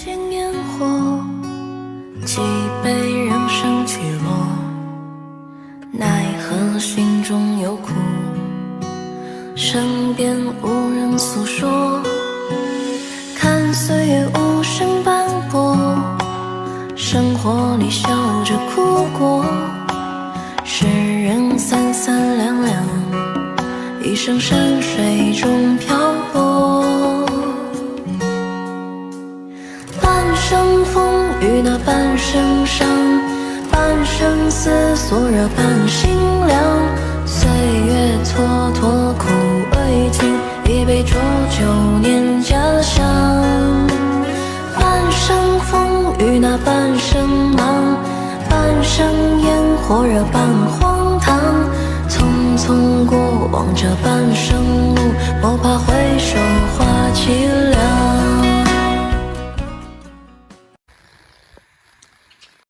尽烟火，几杯人生起落，奈何心中有苦，身边无人诉说。看岁月无声斑驳，生活里笑着哭过，世人三三两两，一生山水中漂泊。半生风雨那半生伤，半生思索惹半心凉。岁月蹉跎苦未尽，一杯浊酒念家乡。半生风雨那半生忙，半生烟火惹半荒唐。匆匆过往这半生路，莫怕回首话凄凉。